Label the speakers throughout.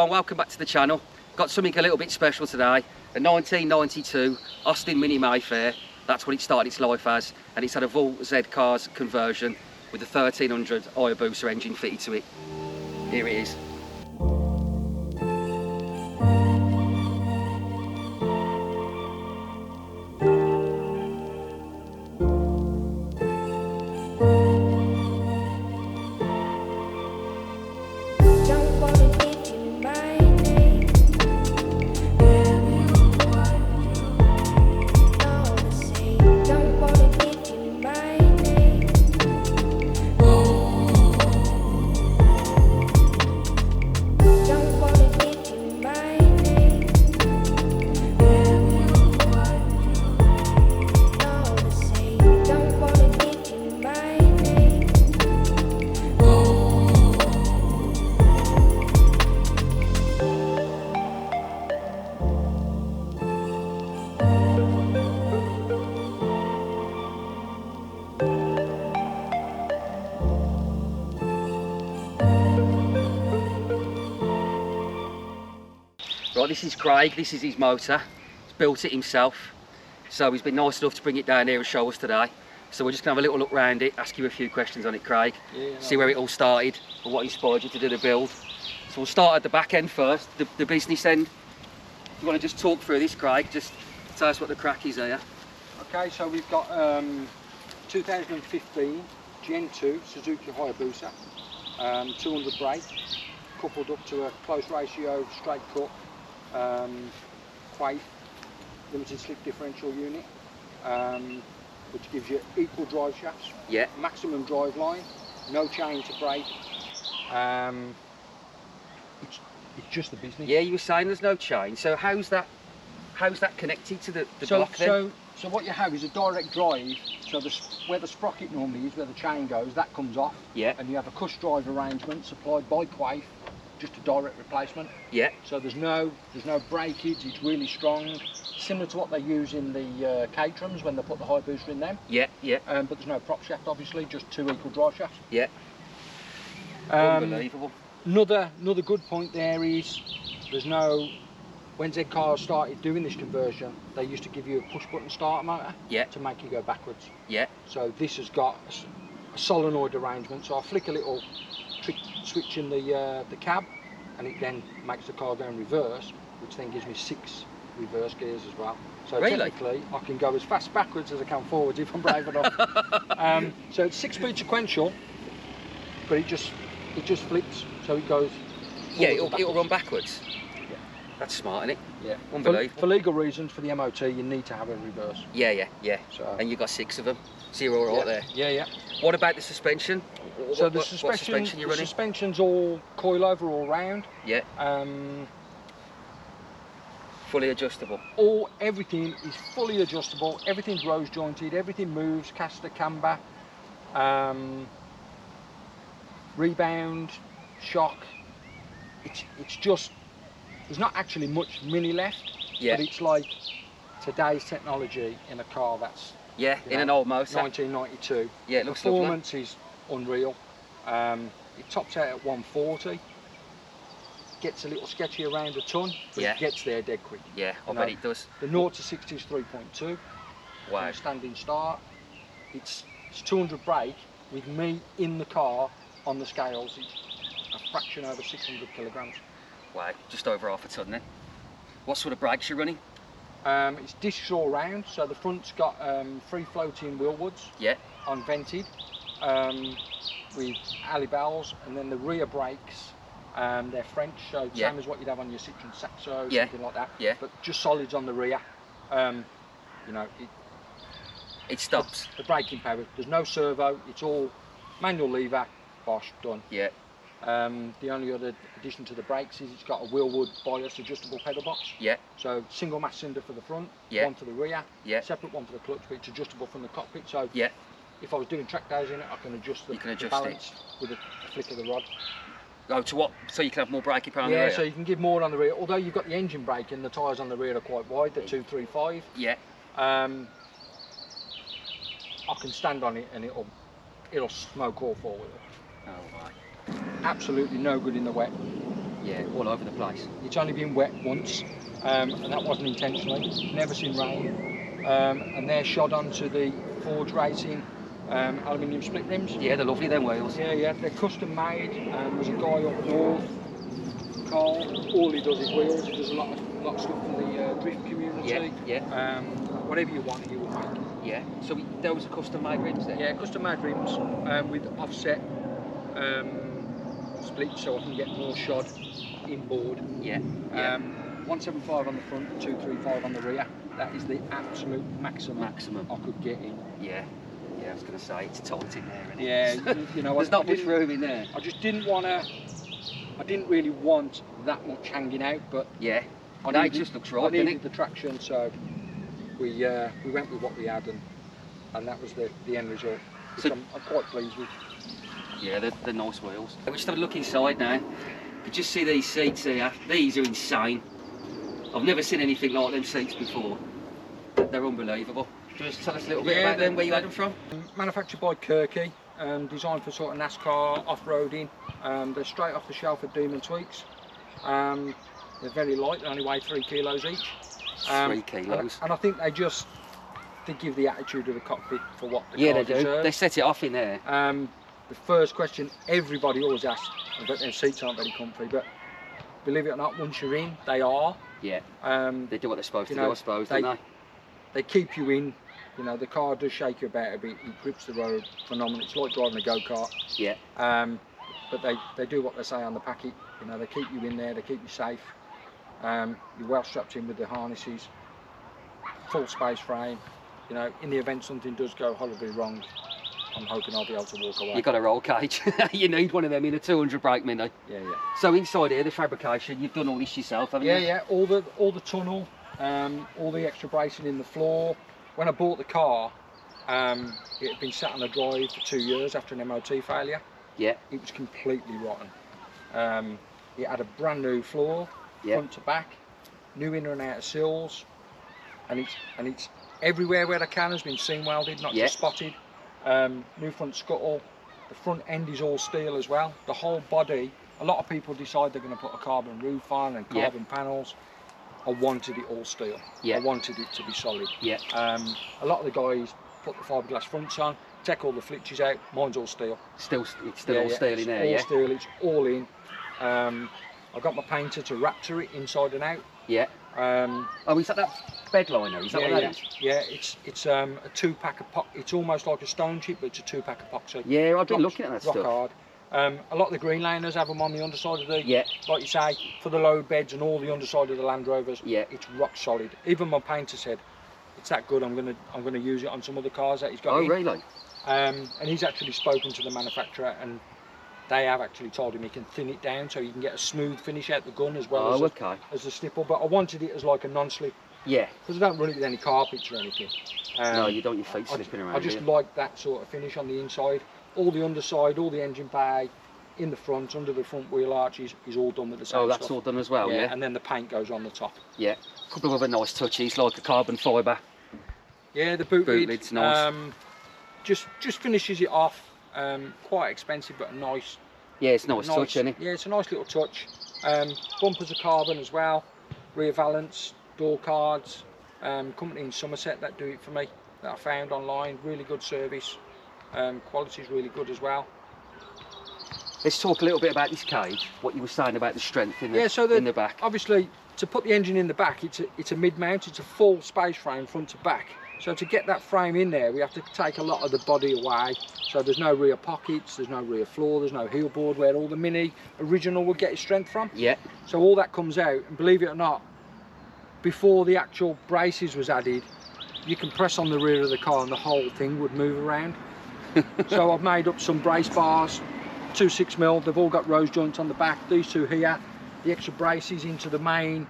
Speaker 1: everyone, welcome back to the channel. Got something a little bit special today. A 1992 Austin Mini Mayfair, that's what it started its life as, and it's had a full Z Cars conversion with a 1300 Hayabusa engine fitted to it. Here it is. Right, this is Craig, this is his motor. He's built it himself. So he's been nice enough to bring it down here and show us today. So we're just going to have a little look around it, ask you a few questions on it, Craig. See where it all started, or what inspired you to do the build. So we'll start at the back end first, the business end. If you want to just talk through this, Craig, just tell us what the crack is here.
Speaker 2: Okay, so we've got 2015 Gen 2 Suzuki Hayabusa, 200 brake, coupled up to a close ratio straight cut quaif limited slip differential unit, which gives you equal drive shafts, maximum drive line, no chain to brake. It's just the business.
Speaker 1: Yeah, you were saying there's no chain, so how's that connected to the block then?
Speaker 2: So what you have is a direct drive, so where the sprocket normally is, where the chain goes, that comes off, and you have a cush drive arrangement supplied by quaif, just a direct replacement. So there's no breakage, it's really strong, similar to what they use in the Caterhams when they put the Hayabusa in them. But there's no prop shaft, obviously, just two equal drive shafts.
Speaker 1: Unbelievable.
Speaker 2: Another good point there is there's no. When Z Cars started doing this conversion, they used to give you a push button starter motor to make you go backwards. So this has got a solenoid arrangement, so I flick a little trick switch in the cab, and it then makes the car go in reverse, which then gives me 6 reverse gears as well. So technically I can go as fast backwards as I can forwards if I'm brave enough. So it's 6-speed sequential, but it just flips, so it goes.
Speaker 1: It'll run backwards. That's smart, isn't it? Unbelievable.
Speaker 2: For legal reasons, for the MOT, you need to have a reverse.
Speaker 1: So, and you've got 6 of them. 0 right there. What about the suspension?
Speaker 2: So the
Speaker 1: suspension you're running?
Speaker 2: The suspension's all coilover all round.
Speaker 1: Fully adjustable.
Speaker 2: Everything is fully adjustable. Everything's rose jointed. Everything moves. Caster, camber, rebound, shock. It's just. There's not actually much mini left, but it's like today's technology in a car that's
Speaker 1: in an old motor.
Speaker 2: 1992.
Speaker 1: It looks
Speaker 2: performance
Speaker 1: lovely.
Speaker 2: Is unreal. It tops out at 140. Gets a little sketchy around a ton, but it gets there dead quick.
Speaker 1: I bet it does.
Speaker 2: The 0 to 60 is 3.2.
Speaker 1: Wow.
Speaker 2: Standing start. It's 200 brake with me in the car on the scales. It's a fraction over 600 kilograms.
Speaker 1: Wow, just over half a ton then. What sort of brakes you running?
Speaker 2: It's discs all round, so the front's got free floating wheel woods, unvented, with alley bells, and then the rear brakes, they're French, so same as what you'd have on your Citroen Saxo, something like that, but just solids on the rear. You know,
Speaker 1: it stops.
Speaker 2: The braking power, there's no servo, it's all manual lever, bosh, done. The only other addition to the brakes is it's got a wheelwood bias adjustable pedal box. So single mass cylinder for the front, one for the rear, separate one for the clutch, but it's adjustable from the cockpit. So if I was doing track days in it, I can adjust the balance with a flick of the rod.
Speaker 1: Oh, to what? So you can have more braking power on the rear?
Speaker 2: So you can give more on the rear. Although you've got the engine brake and the tyres on the rear are quite wide, they're 235. I can stand on it and it'll smoke all forward.
Speaker 1: Oh my.
Speaker 2: Absolutely no good in the wet.
Speaker 1: Yeah, all over the place.
Speaker 2: It's only been wet once, and that wasn't intentionally. Never seen rain. And they're shod onto the Forge Racing aluminium split rims.
Speaker 1: Yeah, they're lovely, them wheels.
Speaker 2: Yeah, yeah, they're custom made. There's a guy up north, Carl, all he does is wheels. He does a lot of stuff for the drift community.
Speaker 1: Yeah, yeah.
Speaker 2: Whatever you want, he will make.
Speaker 1: Yeah, so those are custom made rims then?
Speaker 2: Yeah, custom made rims with offset splits, so I can get more shod inboard.
Speaker 1: Yeah.
Speaker 2: 175 on the front, 235 on the rear. That is the absolute maximum I could get in.
Speaker 1: Yeah. Yeah, I was going to say, it's tight in there, isn't it?
Speaker 2: Yeah, you know,
Speaker 1: there's not much room in there.
Speaker 2: I just didn't want to, I didn't really want that much hanging out, but
Speaker 1: yeah, it just looks right,
Speaker 2: I
Speaker 1: doesn't
Speaker 2: needed the traction, so we went with what we had, and that was the end result, which I'm quite pleased with.
Speaker 1: Yeah, they're nice wheels. We just have a look inside now. You just see these seats here. These are insane. I've never seen anything like them seats before. They're unbelievable. Just tell us a little bit about them, where you had them from?
Speaker 2: Manufactured by Kirky, designed for sort of NASCAR off-roading. They're straight off the shelf at Demon Tweaks. They're very light, they only weigh 3 kilos each.
Speaker 1: 3 kilos.
Speaker 2: And I think they give the attitude of the cockpit for what the
Speaker 1: car
Speaker 2: car
Speaker 1: deserves.
Speaker 2: They
Speaker 1: set it off in there.
Speaker 2: The first question everybody always asks, I bet their seats aren't very comfy, but believe it or not, once you're in, they are.
Speaker 1: Yeah. They do what they're supposed to do, I suppose,
Speaker 2: don't
Speaker 1: they?
Speaker 2: They keep you in. You know, the car does shake you about a bit. It grips the road phenomenal. It's like driving a go-kart.
Speaker 1: Yeah.
Speaker 2: But they do what they say on the packet. You know, they keep you in there. They keep you safe. You're well strapped in with the harnesses. Full space frame. You know, in the event something does go horribly wrong, I'm hoping I'll be able to walk away.
Speaker 1: You've got a roll cage. You need one of them in a 200 brake Mini.
Speaker 2: Yeah, yeah.
Speaker 1: So inside here, the fabrication, you've done all this yourself, haven't you?
Speaker 2: Yeah, all the tunnel, all the extra bracing in the floor. When I bought the car, it had been sat on the drive for 2 years after an MOT failure.
Speaker 1: Yeah.
Speaker 2: It was completely rotten. It had a brand new floor, front to back, new inner and outer sills, and it's everywhere where the can has been seam welded, not just spotted. New front scuttle. The front end is all steel as well. The whole body. A lot of people decide they're going to put a carbon roof on and carbon panels. I wanted it all steel. I wanted it to be solid.
Speaker 1: Yeah.
Speaker 2: A lot of the guys put the fiberglass fronts on, take all the flitches out. Mine's all steel.
Speaker 1: It's still all steel in there,
Speaker 2: yeah? All steel. It's all in. I got my painter to raptor it inside and out.
Speaker 1: Yeah. Oh, is that bed liner? Is that what that is?
Speaker 2: Yeah, it's a 2-pack epoxy. It's almost like a stone chip, but it's a 2-pack epoxy.
Speaker 1: Yeah, I've been looking at that stuff.
Speaker 2: Rock hard. A lot of the green laners have them on the underside of the, like you say, for the load beds and all the underside of the Land Rovers. Yeah, it's rock solid. Even my painter said, it's that good. I'm gonna use it on some other cars that he's got.
Speaker 1: Oh, really?
Speaker 2: And he's actually spoken to the manufacturer, and they have actually told him he can thin it down so you can get a smooth finish out the gun as well as the stipple. But I wanted it as like a non-slip. Yeah. Because I don't run it with any carpets or anything.
Speaker 1: No, you don't want your feet slipping around.
Speaker 2: I just like that sort of finish on the inside. All the underside, all the engine bay, in the front, under the front wheel arches is all done with the same stuff.
Speaker 1: Oh, that's all done as well, yeah?
Speaker 2: And then the paint goes on the top.
Speaker 1: Yeah. A couple of other nice touches, like a carbon fibre.
Speaker 2: Yeah, the boot
Speaker 1: lid's nice.
Speaker 2: Just finishes it off. Quite expensive, but nice.
Speaker 1: Yeah, it's a nice touch, isn't it?
Speaker 2: Yeah, it's a nice little touch. Bumpers are carbon as well. Rear valance, door cards. Company in Somerset that do it for me, that I found online. Really good service. Quality is really good as well.
Speaker 1: Let's talk a little bit about this cage, what you were saying about the strength in the, in the back.
Speaker 2: Obviously, to put the engine in the back, it's a mid-mount, it's a full space frame front to back. So to get that frame in there, we have to take a lot of the body away. So there's no rear pockets, there's no rear floor, there's no heel board where all the Mini original would get its strength from.
Speaker 1: Yeah. So
Speaker 2: all that comes out, and believe it or not, before the actual braces was added, you can press on the rear of the car and the whole thing would move around. So I've made up some brace bars, 2 6mm, they've all got rose joints on the back, these two here, the extra braces into the main,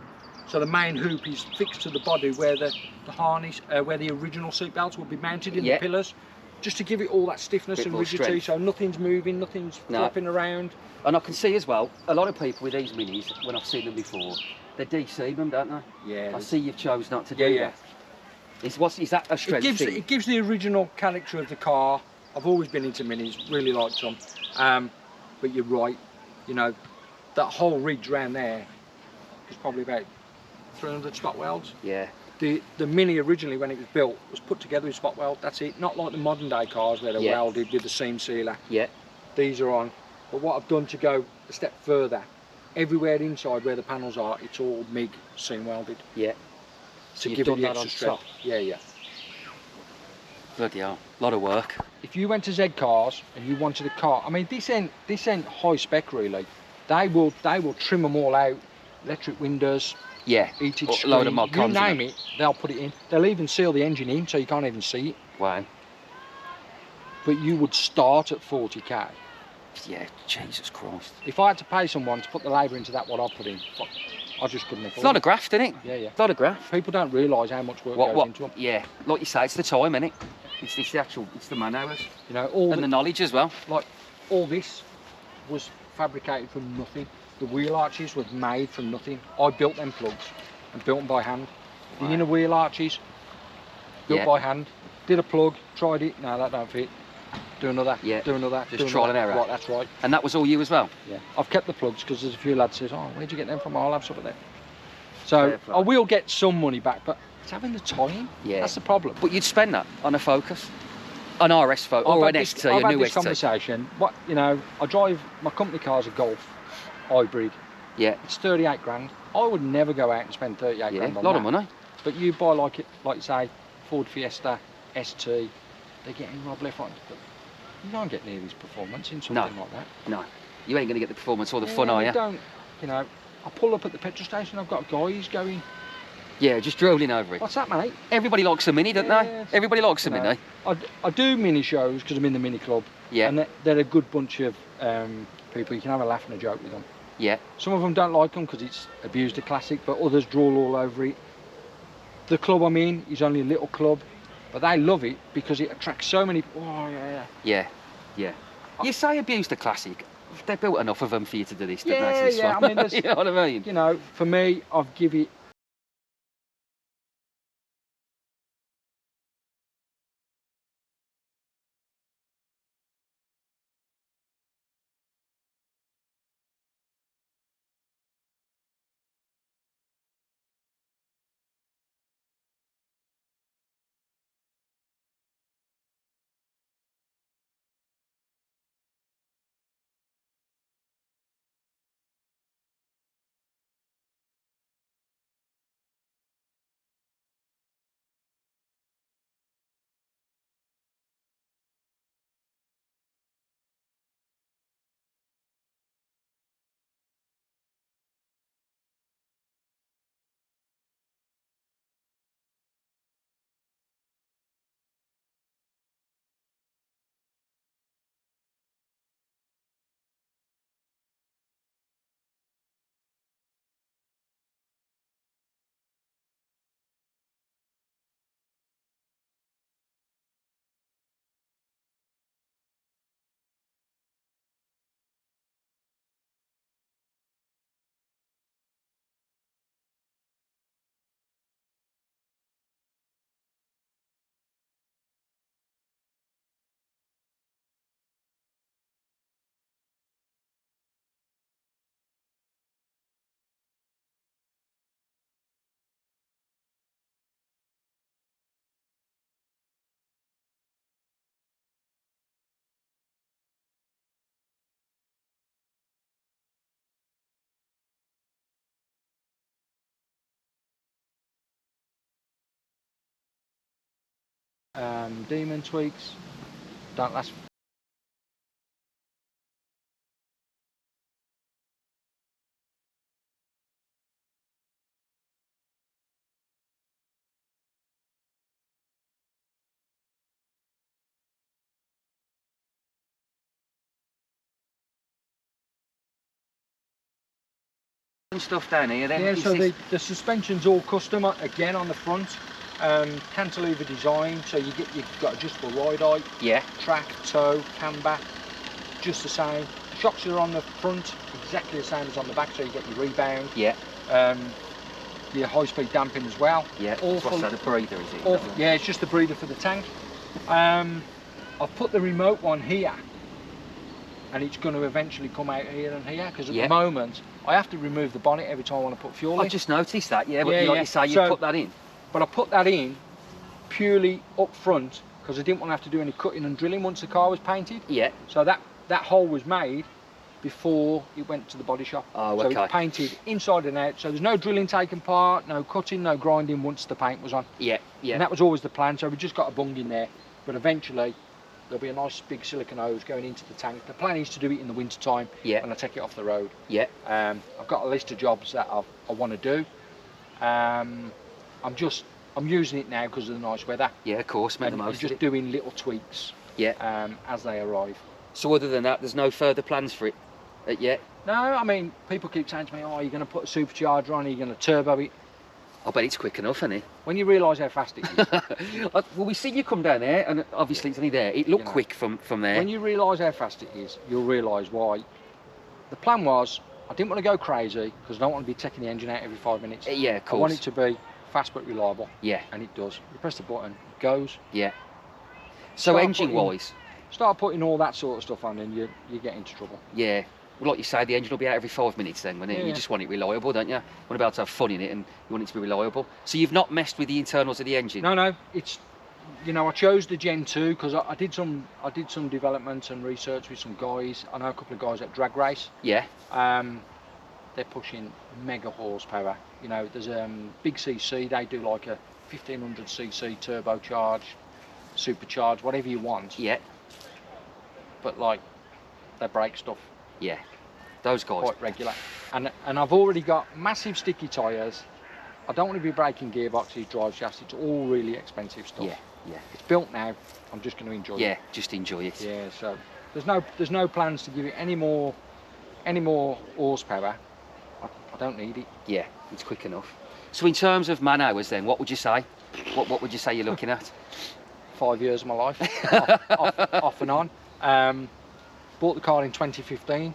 Speaker 2: so the main hoop is fixed to the body where the harness, where the original seat belts will be mounted in the pillars, just to give it all that stiffness and rigidity, so nothing's moving, nothing's flopping around.
Speaker 1: And I can see as well, a lot of people with these Minis, when I've seen them before, they DC them, don't they?
Speaker 2: Yeah.
Speaker 1: I see you've chose not to do that. Is that a strength thing?
Speaker 2: It gives the original character of the car. I've always been into Minis, really liked them. But you're right, you know, that whole ridge round there is probably about 300 spot welds.
Speaker 1: Yeah.
Speaker 2: The Mini originally, when it was built, was put together with spot weld. That's it. Not like the modern day cars where they're welded with the seam sealer.
Speaker 1: Yeah.
Speaker 2: These are on. But what I've done to go a step further, everywhere inside where the panels are, it's all MIG seam welded.
Speaker 1: Yeah.
Speaker 2: To give it the extra strength. Yeah, yeah.
Speaker 1: Bloody hell, a lot of work.
Speaker 2: If you went to Z Cars and you wanted a car, I mean, this ain't high spec really. They will trim them all out, electric windows.
Speaker 1: Yeah,
Speaker 2: heated screen,
Speaker 1: load of mod cons.
Speaker 2: You name it, they'll put it in. They'll even seal the engine in so you can't even see it.
Speaker 1: Wow.
Speaker 2: But you would start at 40k.
Speaker 1: Yeah, Jesus Christ.
Speaker 2: If I had to pay someone to put the labour into that, what I put in, I just couldn't afford it.
Speaker 1: It's a lot of graft, isn't it?
Speaker 2: Yeah, yeah.
Speaker 1: A lot of graft.
Speaker 2: People don't realise how much work goes into them.
Speaker 1: Yeah, like you say, it's the time, isn't it? It's the actual, it's the man hours.
Speaker 2: You know,
Speaker 1: and the knowledge as well.
Speaker 2: Like, all this was fabricated from nothing. The wheel arches were made from nothing. I built them plugs and built them by hand. The inner wheel arches, built by hand. Did a plug, tried it, no, that don't fit. Do another, do another.
Speaker 1: Just trial and error.
Speaker 2: Right, that's right.
Speaker 1: And that was all you as well?
Speaker 2: Yeah. I've kept the plugs because there's a few lads who says, oh, where'd you get them from? I'll have some of them. So I will get some money back, but it's having the time. Yeah. That's the problem.
Speaker 1: But you'd spend that on a Focus? An RS Focus, or an ST, a new ST?
Speaker 2: I've had this conversation. You know, I drive, my company car's a Golf hybrid.
Speaker 1: Yeah.
Speaker 2: It's 38 grand. I would never go out and spend 38 grand on that.
Speaker 1: A lot of money.
Speaker 2: But you buy like you say, Ford Fiesta, ST, they're getting robbed left, right. But you don't get near this performance in something like that.
Speaker 1: No. You ain't going to get the performance or the fun, are you?
Speaker 2: Don't, you know, I pull up at the petrol station, I've got a guy who's going...
Speaker 1: Yeah, just drooling over it.
Speaker 2: What's that, mate?
Speaker 1: Everybody likes a Mini, don't they? Everybody likes a Mini.
Speaker 2: I do Mini shows because I'm in the Mini Club.
Speaker 1: Yeah.
Speaker 2: And they're a good bunch of people. You can have a laugh and a joke with them.
Speaker 1: Yeah.
Speaker 2: Some of them don't like them because it's abused a classic, but others drool all over it. The club I'm in is only a little club, but they love it because it attracts so many... Oh, yeah.
Speaker 1: Yeah, yeah. You say abused a classic. They built enough of them for you to do this, didn't
Speaker 2: they? Yeah, I mean,
Speaker 1: you know what I mean?
Speaker 2: You know, for me, I've given it... Demon tweaks don't last.
Speaker 1: And stuff down here then?
Speaker 2: Yeah, so the suspension's all custom again on the front. Cantilever design, so you've got adjustable ride height, track, toe, camber, just the same. Shocks are on the front, exactly the same as on the back, so you get your rebound. Your high-speed damping as well.
Speaker 1: What's that, a breather, is it?
Speaker 2: Yeah, it's just the breather for the tank. I've put the remote one here, and it's going to eventually come out here and here, because at the moment I have to remove the bonnet every time I want to put fuel in.
Speaker 1: I just noticed that, like you say, you put that in.
Speaker 2: But I put that in purely up front because I didn't want to have to do any cutting and drilling once the car was painted.
Speaker 1: Yeah.
Speaker 2: So that hole was made before it went to the body shop.
Speaker 1: Oh,
Speaker 2: so
Speaker 1: okay.
Speaker 2: it's painted inside and out, so there's no drilling taken part, no cutting, no grinding once the paint was on.
Speaker 1: Yeah, yeah.
Speaker 2: And that was always the plan, so we just got a bung in there, but eventually there'll be a nice big silicone hose going into the tank. The plan is to do it in the winter time when I take it off the road.
Speaker 1: Yeah.
Speaker 2: I've got a list of jobs that I want to do. I'm using it now because of the nice weather.
Speaker 1: Yeah, of course, make the most of it.
Speaker 2: I'm just doing little tweaks as they arrive.
Speaker 1: So other than that, there's no further plans for it yet?
Speaker 2: No, I mean, people keep saying to me, oh, are you going to put a supercharger on, are you going to turbo it?
Speaker 1: I bet it's quick enough, isn't it?
Speaker 2: When you realise how fast it is.
Speaker 1: Well, we see you come down there, and obviously it's only there. It looked quick from there.
Speaker 2: When you realise how fast it is, you'll realise why. The plan was, I didn't want to go crazy, because I don't want to be taking the engine out every 5 minutes.
Speaker 1: Yeah, of course.
Speaker 2: I want it to be fast but reliable.
Speaker 1: Yeah.
Speaker 2: And it does. You press the button, it goes.
Speaker 1: Yeah. So engine-wise?
Speaker 2: Start putting all that sort of stuff on and you get into trouble.
Speaker 1: Yeah. Well, like you say, the engine will be out every 5 minutes then, won't it? You just want it reliable, don't you? You want to be able to have fun in it, and you want it to be reliable. So you've not messed with the internals of the engine?
Speaker 2: No. It's, I chose the Gen 2 because I did some development and research with some guys. I know a couple of guys at Drag Race.
Speaker 1: Yeah.
Speaker 2: They're pushing mega horsepower. There's big CC. They do like a 1500cc turbocharged, supercharged, whatever you want.
Speaker 1: Yeah.
Speaker 2: But like, they break stuff.
Speaker 1: Yeah, those guys.
Speaker 2: Quite regular. And I've already got massive sticky tyres. I don't want to be breaking gearboxes, drive shafts. It's all really expensive stuff.
Speaker 1: Yeah.
Speaker 2: It's built now. I'm just going to enjoy it.
Speaker 1: Yeah, just enjoy it.
Speaker 2: Yeah. So there's no plans to give it any more horsepower. I don't need it.
Speaker 1: Yeah, it's quick enough. So in terms of man hours, then, what would you say? What would you say you're looking at?
Speaker 2: 5 years of my life, off and on. Bought the car in 2015,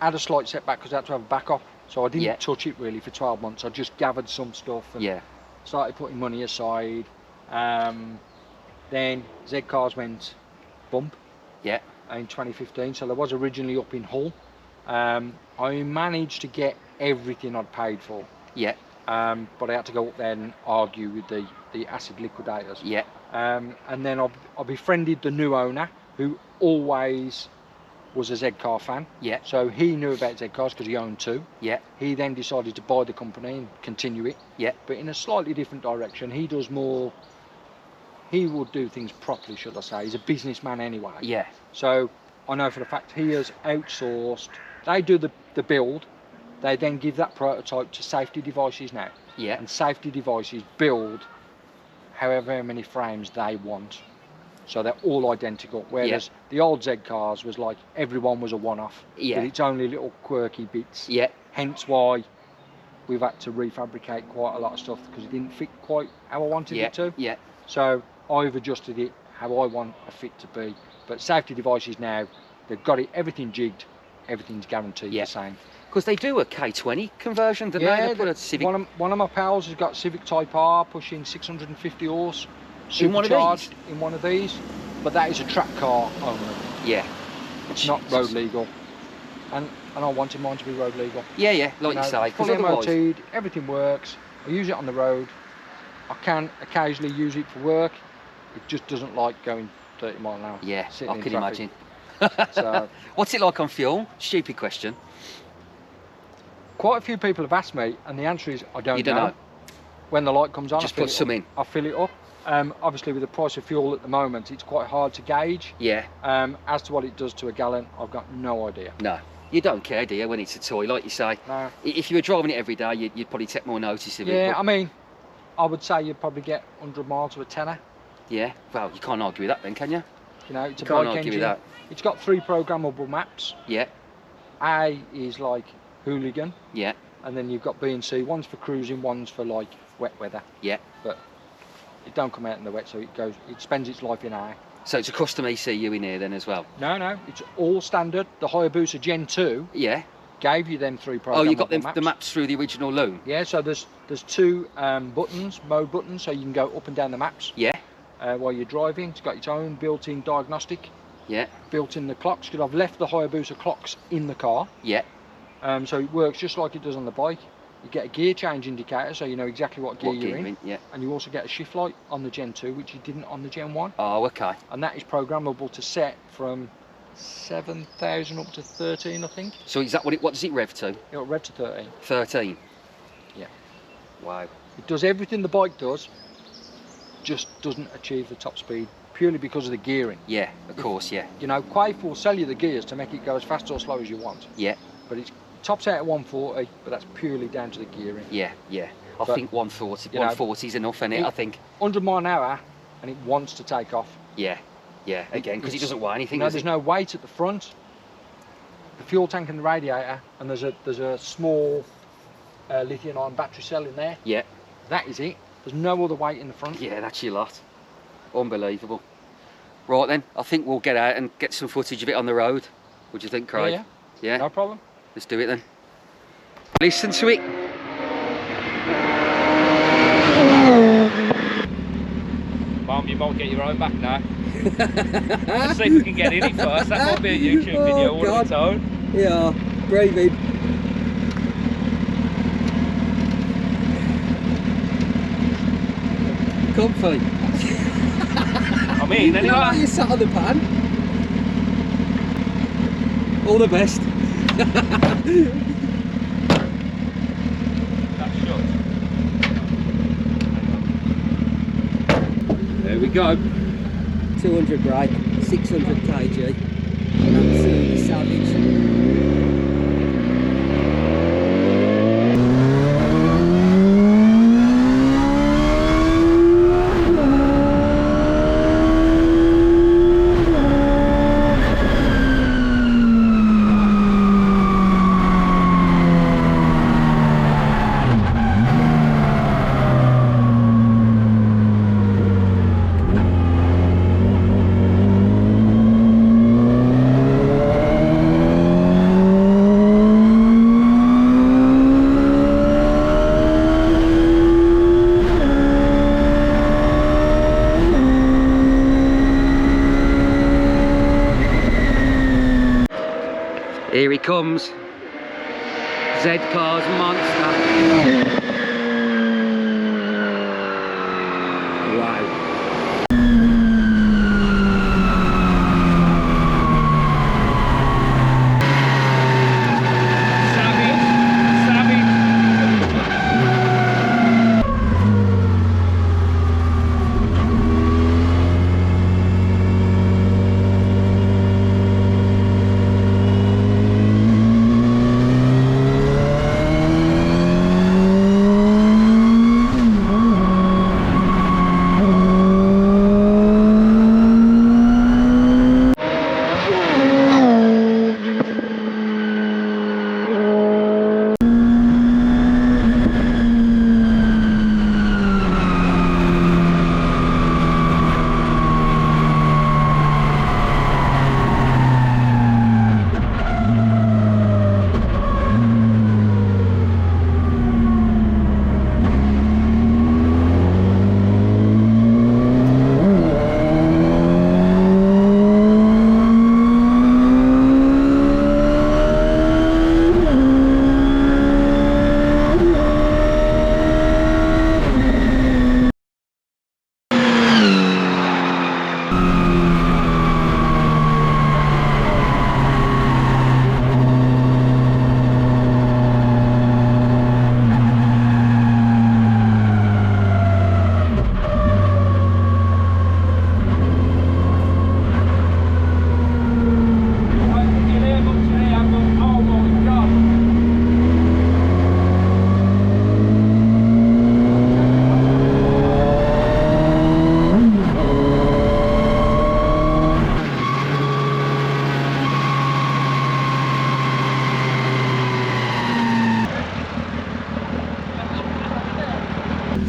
Speaker 2: had a slight setback because I had to have a backup, so I didn't touch it really for 12 months. I just gathered some stuff and started putting money aside. Then Z Cars went bump in 2015, so they was originally up in Hull. I managed to get everything I'd paid for, but I had to go up there and argue with the acid liquidators. And then I befriended the new owner, who always was a Z car fan. So he knew about Z cars because he owned two. He then decided to buy the company and continue it. But in a slightly different direction. He does more. He will do things properly, should I say? He's a businessman anyway. So I know for the fact he has outsourced. They do the build. They then give that prototype to Safety Devices now. And Safety Devices build however many frames they want. So they're all identical, whereas the old Z cars was like everyone was a one-off, but it's only little quirky bits. Hence why we've had to refabricate quite a lot of stuff because it didn't fit quite how I wanted it to. So I've adjusted it how I want a fit to be. But Safety Devices now, they've got it, everything jigged, everything's guaranteed the same.
Speaker 1: Because they do a K20 conversion, don't they? They put a Civic.
Speaker 2: One of my pals has got Civic Type R pushing 650 horse.
Speaker 1: In one of these?
Speaker 2: In one of these, but that is a track car only. It's not road legal, and I wanted mine to be road legal.
Speaker 1: Like you say, because
Speaker 2: fully
Speaker 1: otherwise
Speaker 2: MOT'd, everything works. I use it on the road. I can occasionally use it for work. It just doesn't like going 30 mile an hour.
Speaker 1: I can imagine.
Speaker 2: So,
Speaker 1: what's it like on fuel? Stupid question.
Speaker 2: Quite a few people have asked me, and the answer is I don't know.
Speaker 1: You don't know.
Speaker 2: When the light comes on,
Speaker 1: just put some in.
Speaker 2: I fill it up. Obviously, with the price of fuel at the moment, it's quite hard to gauge. As to what it does to a gallon, I've got no idea.
Speaker 1: No, you don't care, do you, when it's a toy, like you say?
Speaker 2: No.
Speaker 1: If you were driving it every day, you'd probably take more notice of it.
Speaker 2: Yeah, I mean, I would say you'd probably get 100 miles to a tenner.
Speaker 1: Yeah, well, you can't argue with that then, can you?
Speaker 2: It's
Speaker 1: a
Speaker 2: bike engine. With that. It's got 3 programmable maps. A is like hooligan. And then you've got B and C. One's for cruising, one's for like wet weather. But it don't come out in the wet, so it spends its life in air.
Speaker 1: So it's a custom ECU in here then as well?
Speaker 2: No, it's all standard. The Hayabusa Gen 2 gave you them 3 programmable maps.
Speaker 1: Oh, you got the maps through the original loan?
Speaker 2: Yeah, so there's 2 mode buttons, so you can go up and down the maps while you're driving. It's got its own built-in diagnostic. Yeah. Built in the clocks, because I've left the Hayabusa clocks in the car.
Speaker 1: Yeah.
Speaker 2: So it works just like it does on the bike. You get a gear change indicator, so you know exactly what gear you're in.
Speaker 1: Yeah.
Speaker 2: And you also get a shift light on the Gen 2, which you didn't on the Gen 1.
Speaker 1: Oh, okay.
Speaker 2: And that is programmable to set from 7,000 up to 13, I think.
Speaker 1: So is that what does it rev to?
Speaker 2: It'll rev to 13.
Speaker 1: 13?
Speaker 2: Yeah.
Speaker 1: Wow.
Speaker 2: It does everything the bike does, just doesn't achieve the top speed, purely because of the gearing.
Speaker 1: Yeah, of course, yeah.
Speaker 2: You know, Quaife will sell you the gears to make it go as fast or slow as you want.
Speaker 1: Yeah.
Speaker 2: But it tops out at 140, but that's purely down to the gearing.
Speaker 1: Yeah, yeah. I think 140 is enough, isn't it? I think
Speaker 2: 100 mile an hour, and it wants to take off.
Speaker 1: Yeah, yeah. Again, because it doesn't weigh anything.
Speaker 2: No, there's no weight at the front, the fuel tank and the radiator, and there's a small lithium-ion battery cell in there.
Speaker 1: Yeah.
Speaker 2: That is it. There's no other weight in the front.
Speaker 1: Yeah, that's your lot. Unbelievable. Right then, I think we'll get out and get some footage of it on the road. What do you think, Craig?
Speaker 2: Yeah.
Speaker 1: Yeah.
Speaker 2: No problem.
Speaker 1: Let's do it then. Listen to it.
Speaker 3: Mum, you might get your own back now. Let's see if we can get in it first. That might be a YouTube video all on its own.
Speaker 1: Yeah, breathing. Comfy.
Speaker 3: I'm in anyway.
Speaker 1: How you sat on the pan? All the best.
Speaker 3: That's shut.
Speaker 1: There we go.
Speaker 4: 200 brake, 600 kg. Absolutely savage.
Speaker 1: Here he comes. Z-Car's monster. Wow.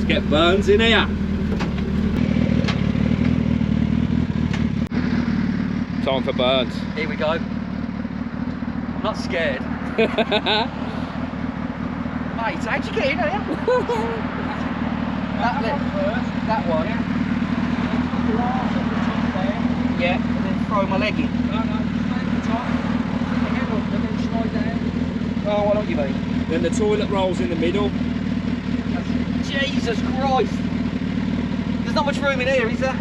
Speaker 3: Get Burns in here. Time for Burns.
Speaker 1: Here we go. I'm not scared. Mate, how'd you get in here? that one.
Speaker 2: Glass at the top there.
Speaker 1: Yeah.
Speaker 2: And then
Speaker 1: throw my leg in.
Speaker 2: No, just make the top. Again, look, they're going to slide down.
Speaker 1: Oh, what do you mean?
Speaker 3: Then the toilet rolls in the middle.
Speaker 1: Jesus Christ! There's not much room in here, is there?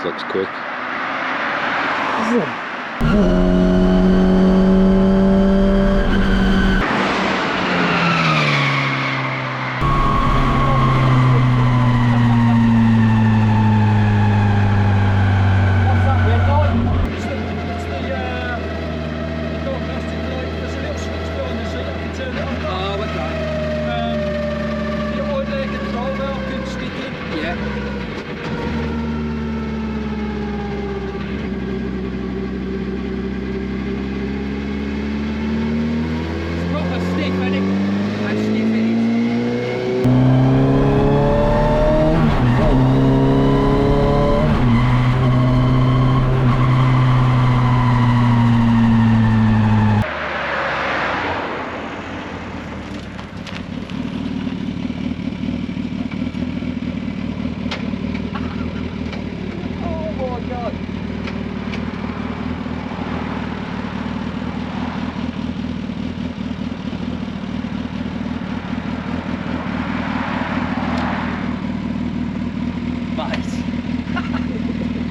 Speaker 3: Looks quick.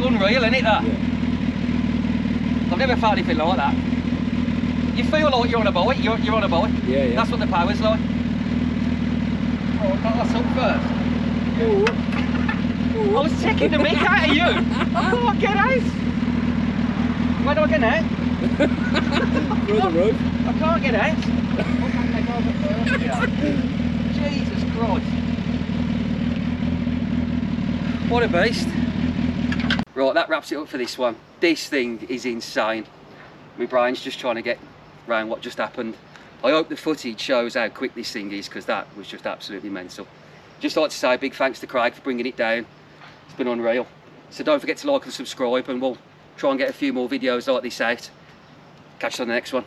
Speaker 1: Unreal, isn't it, that?
Speaker 3: Yeah.
Speaker 1: I've never felt anything like that. You feel like you're on a bike, you're on a bike.
Speaker 3: Yeah, yeah.
Speaker 1: That's what the power's like. Oh, that's up first. I was taking the mick out of you. I can't get out. Where do I get out?
Speaker 3: Through the roof.
Speaker 1: I can't get out. Jesus Christ. What a beast. Right, that wraps it up for this one. This thing is insane. My brain's just trying to get around what just happened. I hope the footage shows how quick this thing is, because that was just absolutely mental. Just like to say a big thanks to Craig for bringing it down. It's been unreal. So don't forget to like and subscribe, and we'll try and get a few more videos like this out. Catch you on the next one.